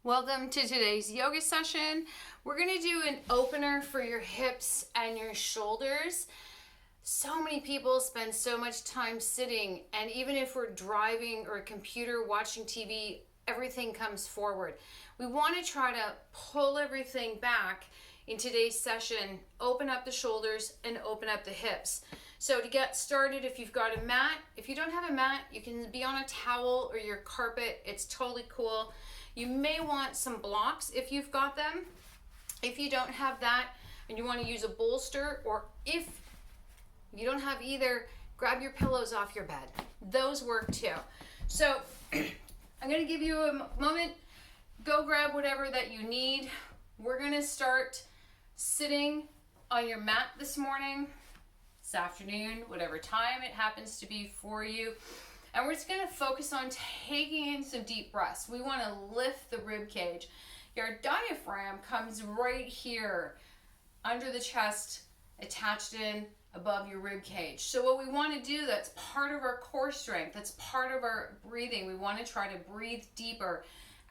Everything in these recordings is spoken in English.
Welcome to today's yoga session. We're going to do an opener for your hips and your shoulders. So many people spend so much time sitting, and even if we're driving or a computer watching TV, everything comes forward. We want to try to pull everything back in today's session, open up the shoulders and open up the hips. So to get started, if you've got a mat, if you don't have a mat, you can be on a towel or your carpet. It's totally cool. You may want some blocks if you've got them. If you don't have that and you want to use a bolster, or if you don't have either, grab your pillows off your bed. Those work too. So I'm going to give you a moment. Go grab whatever that you need. We're going to start sitting on your mat this morning, this afternoon, whatever time it happens to be for you. And we're just going to focus on taking in some deep breaths. We want to lift the rib cage. Your diaphragm comes right here under the chest, attached in above your rib cage. So what we want to do, that's part of our core strength. That's part of our breathing. We want to try to breathe deeper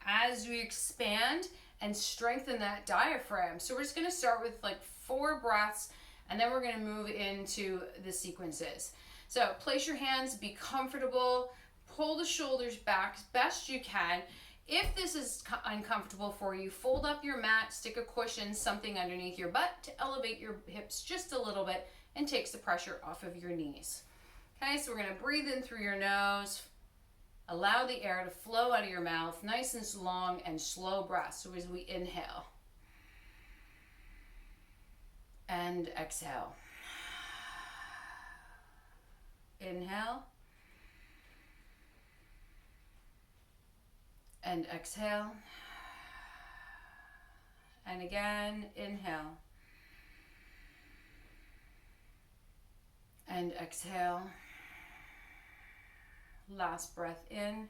as we expand and strengthen that diaphragm. So we're just going to start with like 4 breaths, and then we're going to move into the sequences. So place your hands, be comfortable, pull the shoulders back as best you can. If this is uncomfortable for you, fold up your mat, stick a cushion, something underneath your butt to elevate your hips just a little bit and takes the pressure off of your knees. Okay, so we're going to breathe in through your nose. Allow the air to flow out of your mouth, nice and long and slow breaths. So as we inhale and exhale. Inhale and exhale. And again, inhale and exhale. Last breath in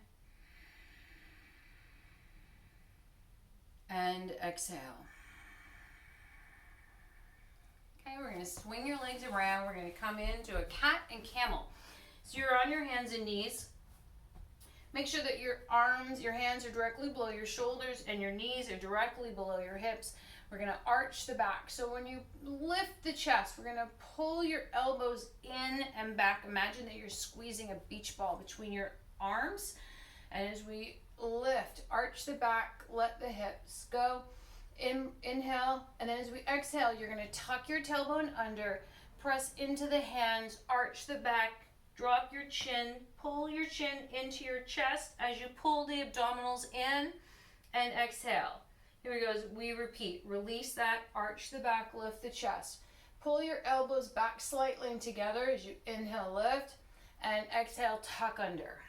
and exhale. Okay, we're going to swing your legs around. We're going to come into a cat and camel. So you're on your hands and knees. Make sure that your hands are directly below your shoulders and your knees are directly below your hips. We're going to arch the back. So when you lift the chest, we're going to pull your elbows in and back. Imagine that you're squeezing a beach ball between your arms. And as we lift, arch the back, let the hips go. Inhale, and then as we exhale, you're going to tuck your tailbone under, press into the hands, arch the back, drop your chin, pull your chin into your chest as you pull the abdominals in, and exhale. Here we go, as we repeat. Release that, arch the back, lift the chest. Pull your elbows back slightly and together as you inhale, lift, and exhale, tuck under.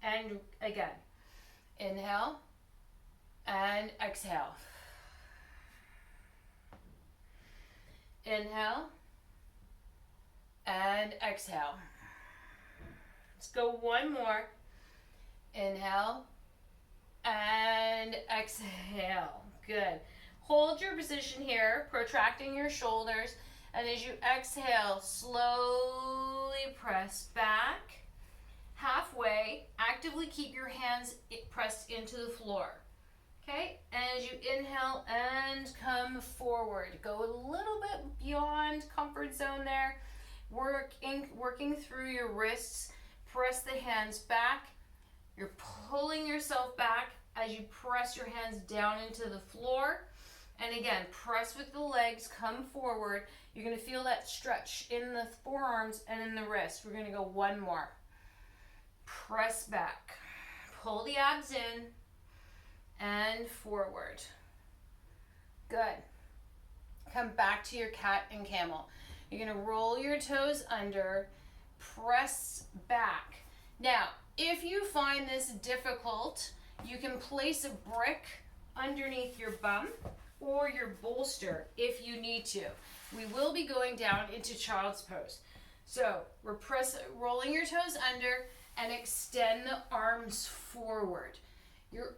And again, inhale, and exhale. Inhale and exhale. Let's go one more. Inhale and exhale. Good. Hold your position here, protracting your shoulders, and as you exhale, slowly press back halfway. Actively keep your hands pressed into the floor. Okay, and as you inhale and come forward, go a little bit beyond comfort zone there. Working through your wrists, press the hands back. You're pulling yourself back as you press your hands down into the floor. And again, press with the legs, come forward. You're going to feel that stretch in the forearms and in the wrist. We're going to go one more. Press back, pull the abs in, and forward. Good. Come back to your cat and camel. You're going to roll your toes under, press back. Now, if you find this difficult, you can place a brick underneath your bum or your bolster if you need to. We will be going down into child's pose. So we're rolling your toes under and extend the arms forward. You're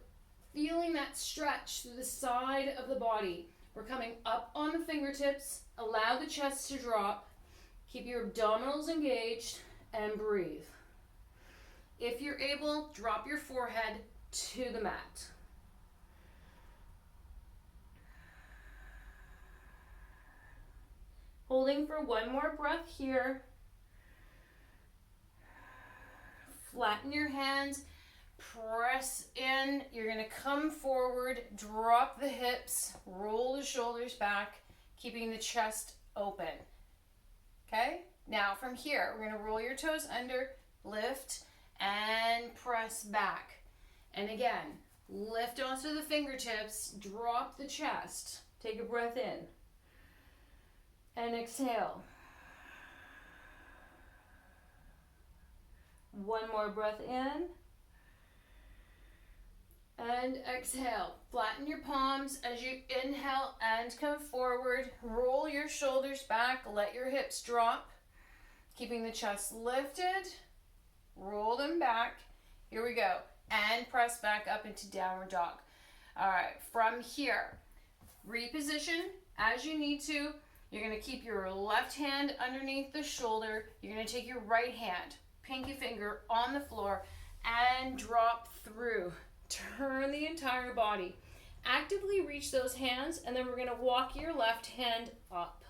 feeling that stretch through the side of the body. We're coming up on the fingertips. Allow the chest to drop. Keep your abdominals engaged and breathe. If you're able, drop your forehead to the mat. Holding for one more breath here. Flatten your hands, press in. You're going to come forward, drop the hips, roll the shoulders back, keeping the chest open. Okay? Now from here, we're going to roll your toes under, lift, and press back. And again, lift onto the fingertips, drop the chest. Take a breath in. And exhale. One more breath in. And exhale. Flatten your palms as you inhale and come forward. Roll your shoulders back. Let your hips drop. Keeping the chest lifted. Roll them back. Here we go. And press back up into downward dog. All right. From here, reposition as you need to. You're going to keep your left hand underneath the shoulder. You're going to take your right hand, pinky finger on the floor, and drop through. Turn the entire body. Actively reach those hands, and then we're going to walk your left hand up.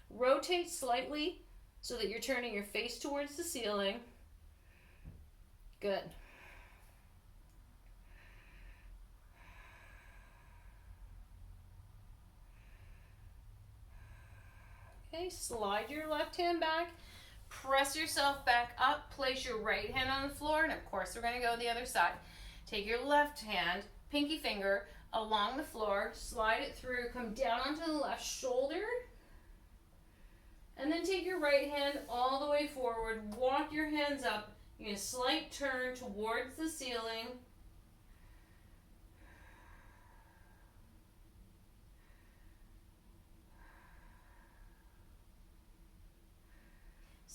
Rotate slightly so that you're turning your face towards the ceiling. Good. Okay, slide your left hand back, press yourself back up, place your right hand on the floor, and of course we're going to go the other side. Take your left hand, pinky finger, along the floor, slide it through, come down onto the left shoulder, and then take your right hand all the way forward, walk your hands up, you get a slight turn towards the ceiling.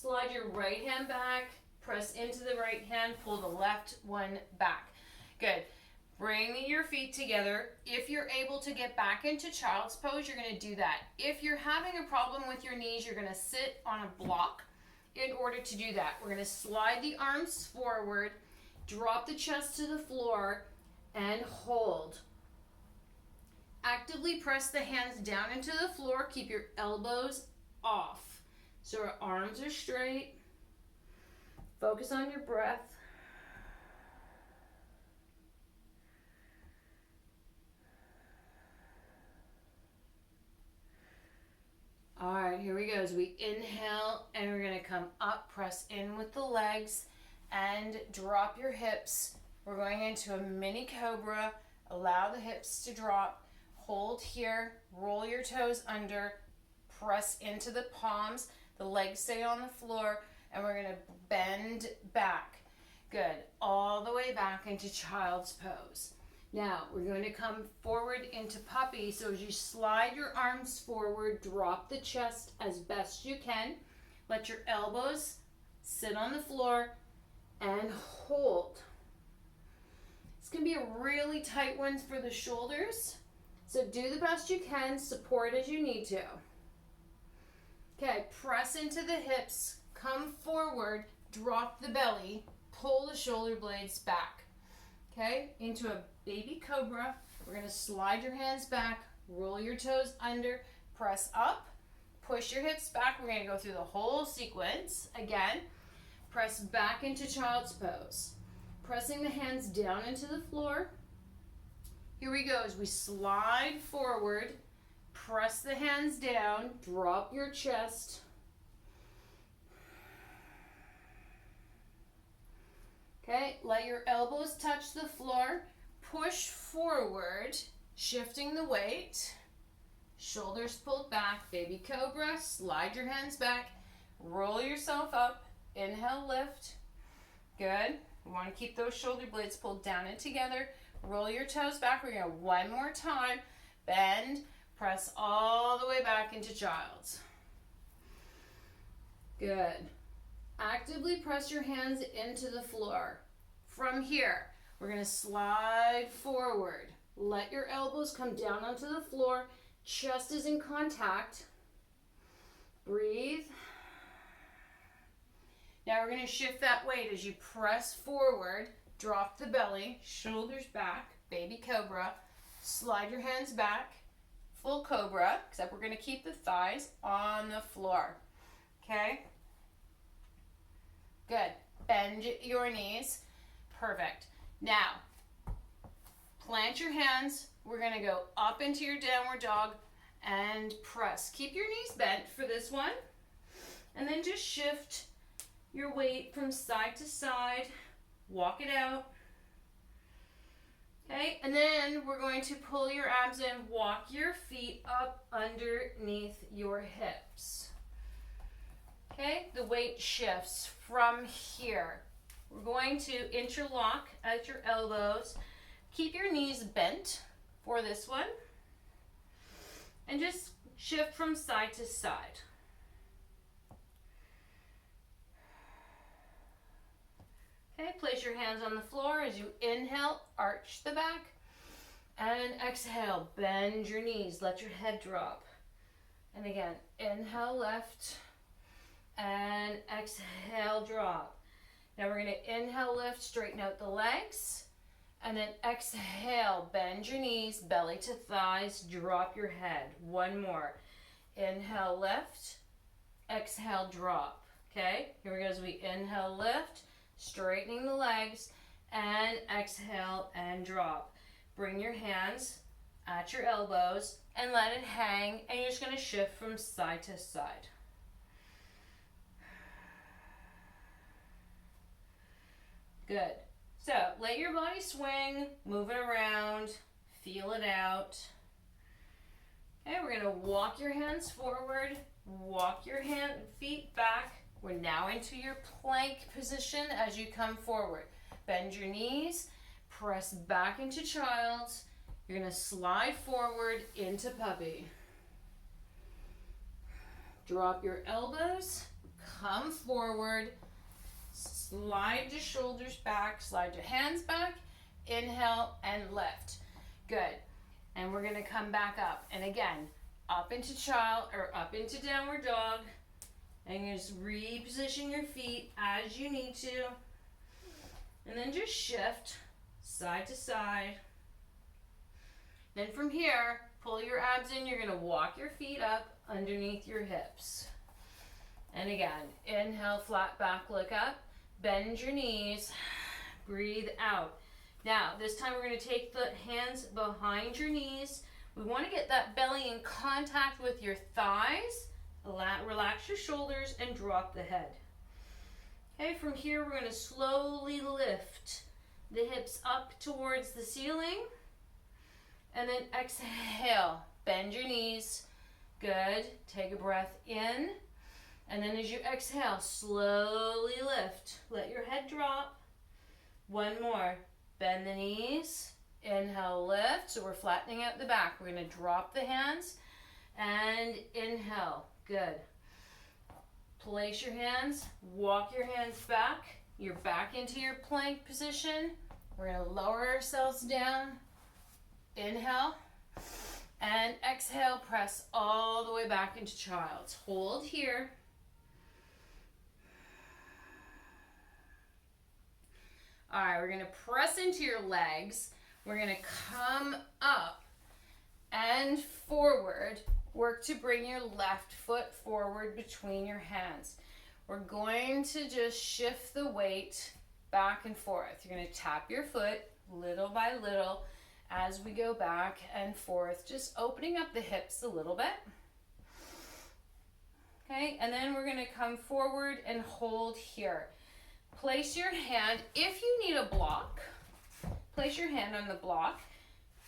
Slide your right hand back, press into the right hand, pull the left one back. Good. Bring your feet together. If you're able to get back into child's pose, you're going to do that. If you're having a problem with your knees, you're going to sit on a block in order to do that. We're going to slide the arms forward, drop the chest to the floor, and hold. Actively press the hands down into the floor. Keep your elbows off. So our arms are straight. Focus on your breath. All right, here we go. As we inhale, and we're going to come up, press in with the legs, and drop your hips. We're going into a mini cobra. Allow the hips to drop. Hold here. Roll your toes under. Press into the palms. The legs stay on the floor, and we're going to bend back. Good. All the way back into child's pose. Now, we're going to come forward into puppy. So as you slide your arms forward, drop the chest as best you can. Let your elbows sit on the floor and hold. It's going to be a really tight one for the shoulders. So do the best you can. Support as you need to. Okay, press into the hips, come forward, drop the belly, pull the shoulder blades back. Okay, into a baby cobra. We're going to slide your hands back, roll your toes under, press up, push your hips back. We're going to go through the whole sequence. Again, press back into child's pose. Pressing the hands down into the floor. Here we go as we slide forward. Press the hands down, drop your chest. Okay, let your elbows touch the floor. Push forward, shifting the weight. Shoulders pulled back, baby cobra. Slide your hands back, roll yourself up. Inhale, lift. Good. We want to keep those shoulder blades pulled down and together. Roll your toes back. We're going to one more time. Bend. Press all the way back into child's. Good. Actively press your hands into the floor. From here, we're going to slide forward. Let your elbows come down onto the floor. Chest is in contact. Breathe. Now we're going to shift that weight as you press forward. Drop the belly, shoulders back, baby cobra. Slide your hands back, full cobra, except we're going to keep the thighs on the floor. Okay? Good. Bend your knees. Perfect. Now, plant your hands. We're going to go up into your downward dog and press. Keep your knees bent for this one. And then just shift your weight from side to side. Walk it out. Okay, and then we're going to pull your abs in. Walk your feet up underneath your hips. Okay, the weight shifts from here. We're going to interlock at your elbows. Keep your knees bent for this one. And just shift from side to side. Okay, place your hands on the floor as you inhale, arch the back. And exhale, bend your knees, let your head drop. And again, inhale, left. And exhale, drop. Now we're going to inhale, lift, straighten out the legs. And then exhale, bend your knees, belly to thighs, drop your head. One more. Inhale, lift. Exhale, drop. Okay, here we go as we inhale, lift. Straightening the legs, and exhale and drop. Bring your hands at your elbows and let it hang, and you're just going to shift from side to side. Good. So let your body swing, move it around, feel it out. Okay, we're going to walk your hands forward, walk your feet back. We're now into your plank position as you come forward. Bend your knees, press back into child's. You're going to slide forward into puppy. Drop your elbows, come forward, slide your shoulders back, slide your hands back, inhale and lift. Good. And we're going to come back up. And again, up into child or up into downward dog. And you just reposition your feet as you need to. And then just shift side to side. Then from here, pull your abs in. You're going to walk your feet up underneath your hips. And again, inhale, flat back, look up. Bend your knees. Breathe out. Now, this time we're going to take the hands behind your knees. We want to get that belly in contact with your thighs. Relax your shoulders and drop the head. Okay, from here we're going to slowly lift the hips up towards the ceiling. And then exhale, bend your knees. Good. Take a breath in. And then as you exhale, slowly lift. Let your head drop. One more. Bend the knees. Inhale, lift. So we're flattening out the back. We're going to drop the hands and inhale. Good. Place your hands, walk your hands back. You're back into your plank position. We're going to lower ourselves down. Inhale. And exhale, press all the way back into child's. Hold here. All right, we're going to press into your legs. We're going to come up and forward. Work to bring your left foot forward between your hands. We're going to just shift the weight back and forth. You're going to tap your foot little by little as we go back and forth, just opening up the hips a little bit. Okay, and then we're going to come forward and hold here. Place your hand, if you need a block, place your hand on the block.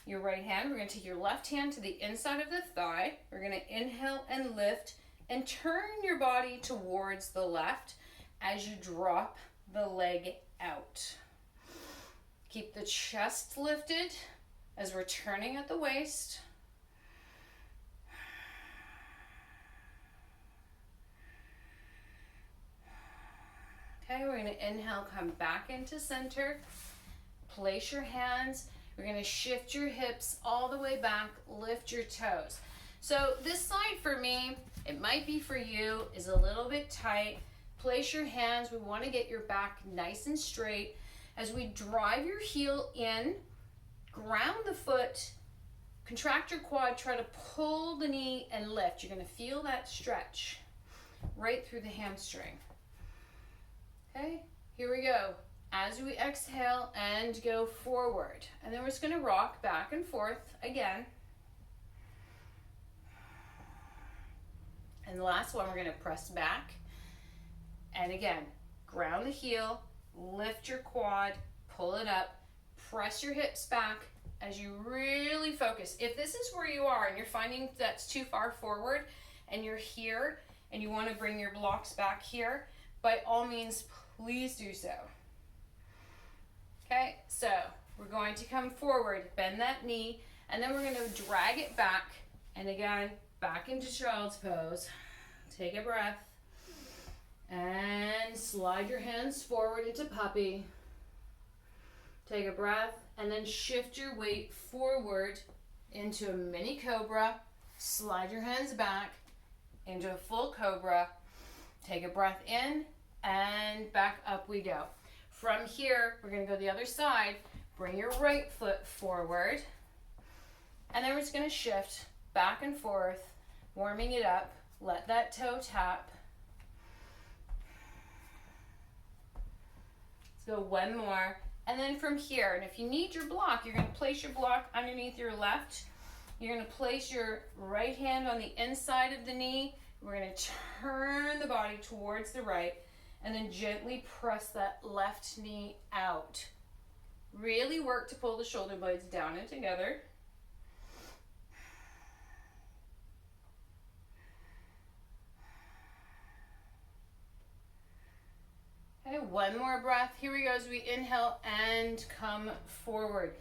Your right hand, we're going to take your left hand to the inside of the thigh. We're going to inhale and lift and turn your body towards the left as you drop the leg out. Keep the chest lifted as we're turning at the waist. Okay, we're going to inhale, come back into center. Place your hands. We're going to shift your hips all the way back, lift your toes. So this side for me, it might be for you, is a little bit tight. Place your hands. We want to get your back nice and straight. As we drive your heel in, ground the foot, contract your quad, try to pull the knee and lift. You're going to feel that stretch right through the hamstring. Okay, here we go. As we exhale and go forward. And then we're just going to rock back and forth again. And the last one, we're going to press back. And again, ground the heel, lift your quad, pull it up, press your hips back as you really focus. If this is where you are and you're finding that's too far forward and you're here and you want to bring your blocks back here, by all means, please do so. Okay, so we're going to come forward, bend that knee, and then we're going to drag it back, and again, back into child's pose. Take a breath, and slide your hands forward into puppy. Take a breath, and then shift your weight forward into a mini cobra. Slide your hands back into a full cobra. Take a breath in, and back up we go. From here, we're going to go the other side. Bring your right foot forward. And then we're just going to shift back and forth, warming it up. Let that toe tap. Let's go one more. And then from here, and if you need your block, you're going to place your block underneath your left. You're going to place your right hand on the inside of the knee. We're going to turn the body towards the right. And then gently press that left knee out. Really work to pull the shoulder blades down and together. Okay, one more breath. Here we go as we inhale and come forward.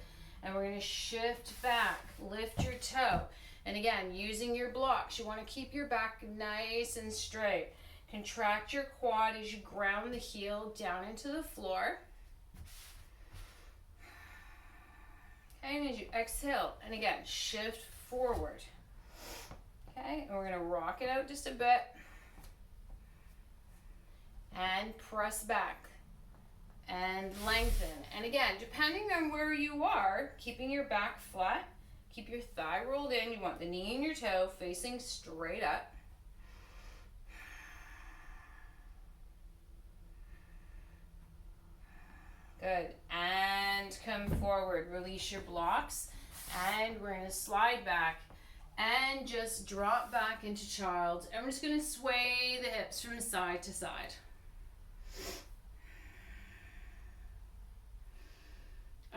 And we're going to shift back, lift your toe. And again, using your blocks, you want to keep your back nice and straight. Contract your quad as you ground the heel down into the floor. Okay, and as you exhale, and again, shift forward. Okay, and we're going to rock it out just a bit. And press back. And lengthen. And again, depending on where you are, keeping your back flat, keep your thigh rolled in. You want the knee and your toe facing straight up. Good. And come forward. Release your blocks. And we're going to slide back and just drop back into child. And we're just going to sway the hips from side to side.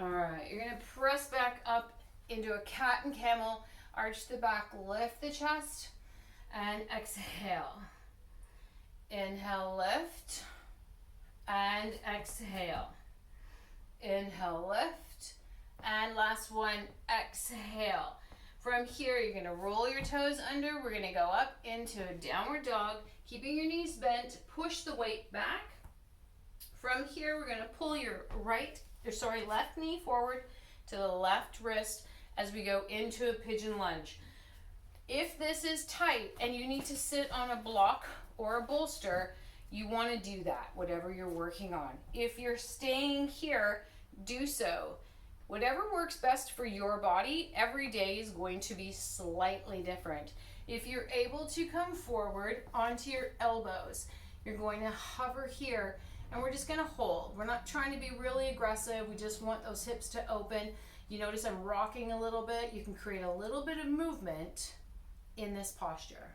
All right. You're going to press back up into a cat and camel. Arch the back. Lift the chest. And exhale. Inhale, lift. And exhale. Inhale, lift, and last one, exhale. From here, you're going to roll your toes under. We're going to go up into a downward dog, keeping your knees bent. Push the weight back. From here, we're going to pull your left knee forward to the left wrist as we go into a pigeon lunge. If this is tight and you need to sit on a block or a bolster, you want to do that, whatever you're working on. If you're staying here, do so. Whatever works best for your body, every day is going to be slightly different. If you're able to come forward onto your elbows, you're going to hover here, and we're just going to hold. We're not trying to be really aggressive. We just want those hips to open. You notice I'm rocking a little bit. You can create a little bit of movement in this posture.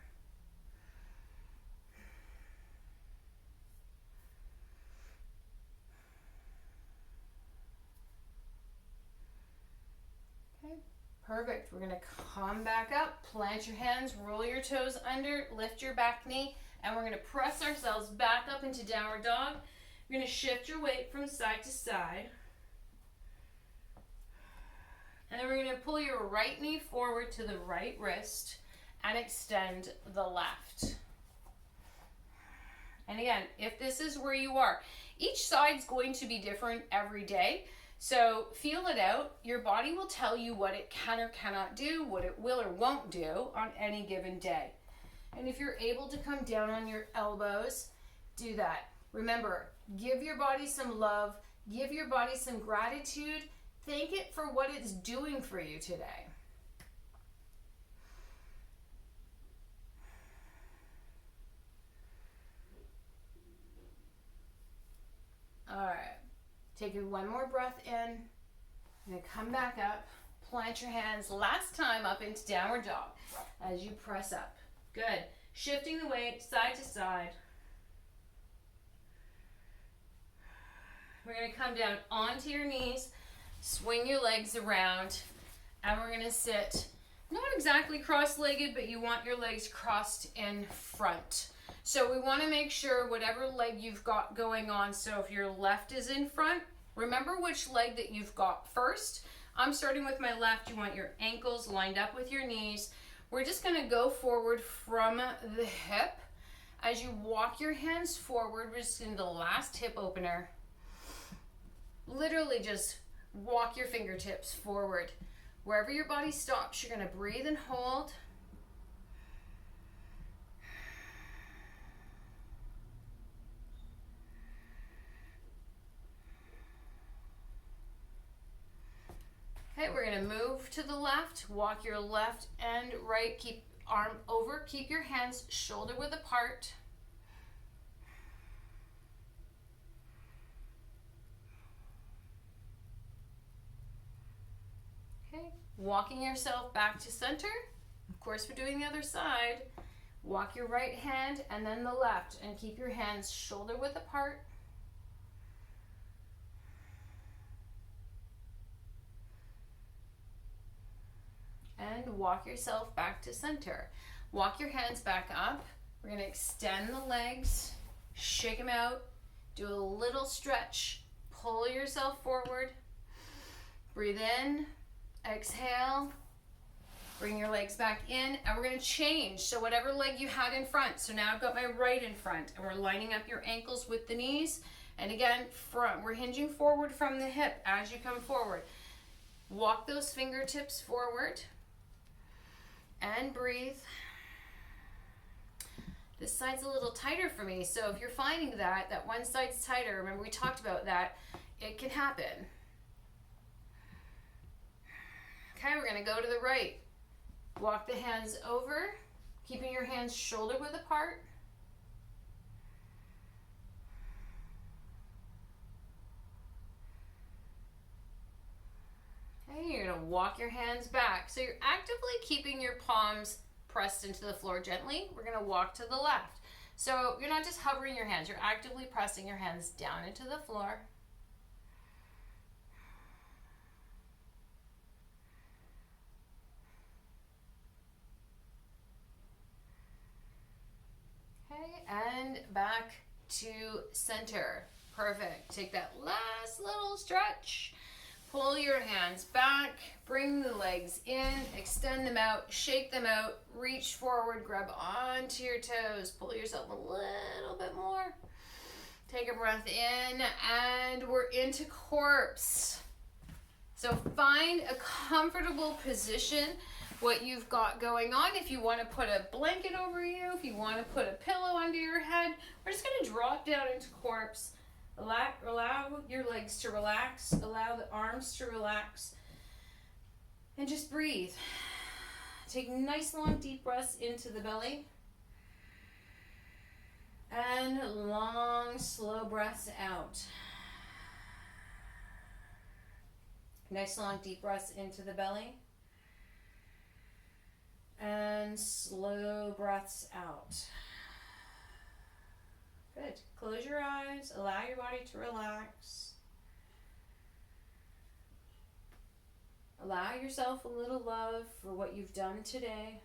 Perfect. We're going to come back up, plant your hands, roll your toes under, lift your back knee, and we're going to press ourselves back up into downward dog. You're going to shift your weight from side to side. And then we're going to pull your right knee forward to the right wrist and extend the left. And again, if this is where you are, each side's going to be different every day. So feel it out. Your body will tell you what it can or cannot do, what it will or won't do on any given day. And if you're able to come down on your elbows, do that. Remember, give your body some love. Give your body some gratitude. Thank it for what it's doing for you today. All right. Take one more breath in. I'm going to come back up. Plant your hands last time up into downward dog as you press up. Good. Shifting the weight side to side. We're going to come down onto your knees, swing your legs around, and we're going to sit not exactly cross-legged, but you want your legs crossed in front. So we want to make sure whatever leg you've got going on, so if your left is in front, remember which leg that you've got first. I'm starting with my left. You want your ankles lined up with your knees. We're just going to go forward from the hip. As you walk your hands forward, we're just in the last hip opener. Literally just walk your fingertips forward. Wherever your body stops, you're going to breathe and hold. Okay, we're going to move to the left. Walk your left and right. Keep arm over. Keep your hands shoulder width apart. Okay, walking yourself back to center. Of course, we're doing the other side. Walk your right hand and then the left, and keep your hands shoulder width apart. And walk yourself back to center. Walk your hands back up. We're going to extend the legs, shake them out, do a little stretch, pull yourself forward, breathe in, exhale, bring your legs back in, and we're going to change. So whatever leg you had in front, so now I've got my right in front, and we're lining up your ankles with the knees, and again, front. We're hinging forward from the hip as you come forward. Walk those fingertips forward, and breathe. This side's a little tighter for me, so if you're finding that one side's tighter, remember we talked about that, it can happen. Okay, we're going to go to the right. Walk the hands over, keeping your hands shoulder width apart. Okay, you're going to walk your hands back. So you're actively keeping your palms pressed into the floor gently. We're going to walk to the left. So you're not just hovering your hands, you're actively pressing your hands down into the floor. Okay, and back to center. Perfect. Take that last little stretch. Pull your hands back, bring the legs in, extend them out, shake them out, reach forward, grab onto your toes, pull yourself a little bit more. Take a breath in, and we're into corpse. So find a comfortable position, what you've got going on. If you want to put a blanket over you, if you want to put a pillow under your head, we're just going to drop down into corpse. Allow your legs to relax, allow the arms to relax, and just breathe. Take nice long deep breaths into the belly, and long slow breaths out. Nice long deep breaths into the belly, and slow breaths out. Good. Close your eyes. Allow your body to relax. Allow yourself a little love for what you've done today.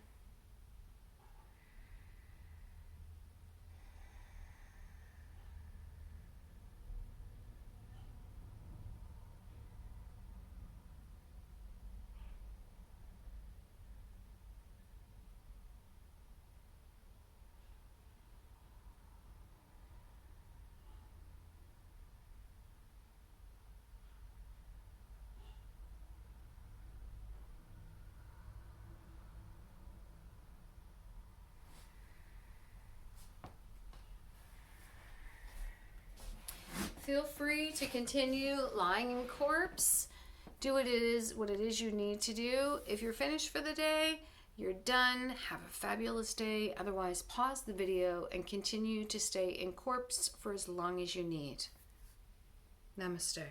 feel free to continue lying in corpse. Do what it is you need to do. If you're finished for the day, you're done. Have a fabulous day. Otherwise, pause the video and continue to stay in corpse for as long as you need. Namaste.